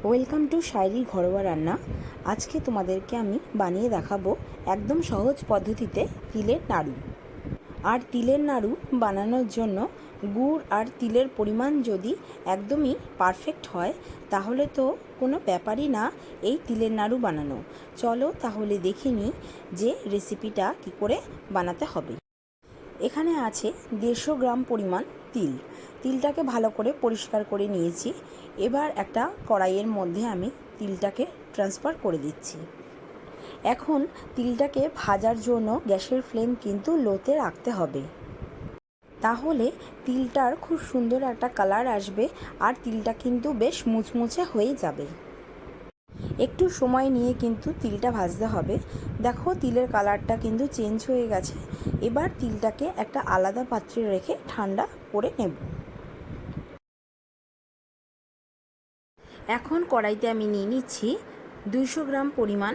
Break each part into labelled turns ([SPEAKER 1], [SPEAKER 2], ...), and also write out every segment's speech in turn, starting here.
[SPEAKER 1] Welcome to শায়রির ঘরোয়া রান্না। আজকে তোমাদেরকে আমি বানিয়ে দেখাবো একদম সহজ পদ্ধতিতে তিলের নাড়ু। আর তিলের নাড়ু বানানোর জন্য গুড় আর তিলের পরিমাণ যদি একদমই পারফেক্ট হয় তাহলে তো কোনো ব্যাপারই না এই তিলের নাড়ু বানানো। চলো তাহলে দেখে নিই যে রেসিপিটা কী করে বানাতে হবে। এখানে আছে 150 গ্রাম পরিমাণ তিলটাকে ভালো করে পরিষ্কার করে নিয়েছি। এবার একটা কড়াইয়ের মধ্যে আমি তিলটাকে ট্রান্সফার করে দিচ্ছি। এখন তিলটাকে ভাজার জন্য গ্যাসের ফ্লেম কিন্তু লোতে রাখতে হবে, তাহলে তিলটার খুব সুন্দর একটা কালার আসবে আর তিলটা কিন্তু বেশ মুচমুচে হয়ে যাবে। একটু সময় নিয়ে কিন্তু তিলটা ভাজতে হবে। দেখো তিলের কালারটা কিন্তু চেঞ্জ হয়ে গেছে। এবার তিলটাকে একটা আলাদা পাত্রে রেখে ঠান্ডা করে নেব। এখন কড়াইতে আমি নিয়ে নিচ্ছি 200 গ্রাম পরিমাণ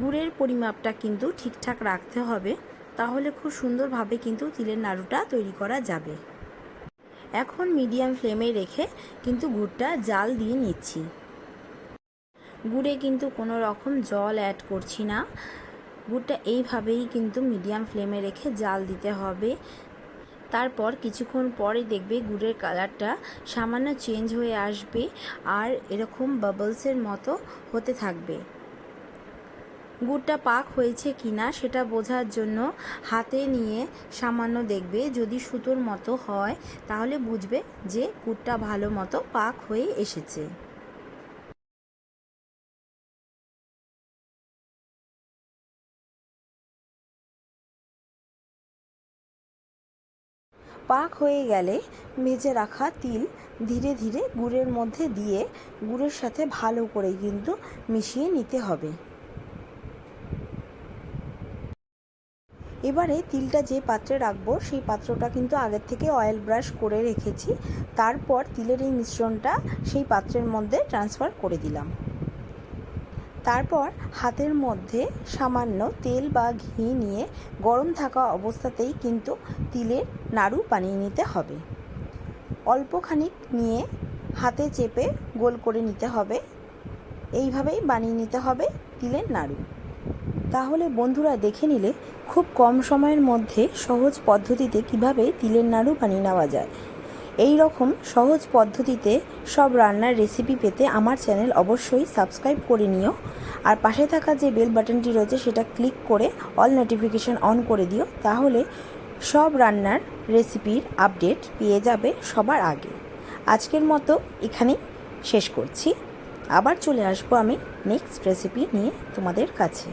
[SPEAKER 1] গুড়ের পরিমাপটা কিন্তু ঠিকঠাক রাখতে হবে, তাহলে খুব সুন্দরভাবে কিন্তু তিলের নাড়ুটা তৈরি করা যাবে। এখন মিডিয়াম ফ্লেমে রেখে কিন্তু গুড়টা জাল দিয়ে নিচ্ছি। গুড়ে কিন্তু কোনো রকম জল অ্যাড করছি না। গুড়টা এইভাবেই কিন্তু মিডিয়াম ফ্লেমে রেখে জাল দিতে হবে। তারপর কিছুক্ষণ পরে দেখবে গুড়ের কালারটা সামান্য চেঞ্জ হয়ে আসবে আর এরকম বাবলসের মতো হতে থাকবে। গুড়টা পাক হয়েছে কিনা সেটা বোঝার জন্য হাতে নিয়ে সামান্য দেখবে, যদি সুতোর মতো হয় তাহলে বুঝবে যে গুড়টা ভালো মতো পাক হয়ে এসেছে। পাক হয়ে গেলে ভেজে রাখা তিল ধীরে ধীরে গুড়ের মধ্যে দিয়ে গুড়ের সাথে ভালো করে কিন্তু মিশিয়ে নিতে হবে। এবারে তিলটা যে পাত্রে রাখবো সেই পাত্রটা কিন্তু আগের থেকে অয়েল ব্রাশ করে রেখেছি। তারপর তিলের এই মিশ্রণটা সেই পাত্রের মধ্যে ট্রান্সফার করে দিলাম। তারপর হাতের মধ্যে সামান্য তেল বা ঘি নিয়ে গরম থাকা অবস্থাতেই কিন্তু তিলের নাড়ু বানিয়ে নিতে হবে। অল্প খানিক নিয়ে হাতে চেপে গোল করে নিতে হবে। এইভাবেই বানিয়ে নিতে হবে তিলের নাড়ু। তাহলে বন্ধুরা দেখে নিলে খুব কম সময়ের মধ্যে সহজ পদ্ধতিতে কিভাবে তিলের নাড়ু বানিয়ে নেওয়া যায়। এই রকম সহজ পদ্ধতিতে সব রান্নার রেসিপি পেতে আমার চ্যানেল অবশ্যই সাবস্ক্রাইব করে নিও। আর পাশে থাকা যে বেল বাটনটি রয়েছে সেটা ক্লিক করে অল নোটিফিকেশন অন করে দিও, তাহলে সব রান্নার রেসিপির আপডেট পেয়ে যাবে সবার আগে। আজকের মতো এখানেই শেষ করছি। আবার চলে আসবো আমি নেক্সট রেসিপি নিয়ে তোমাদের কাছে।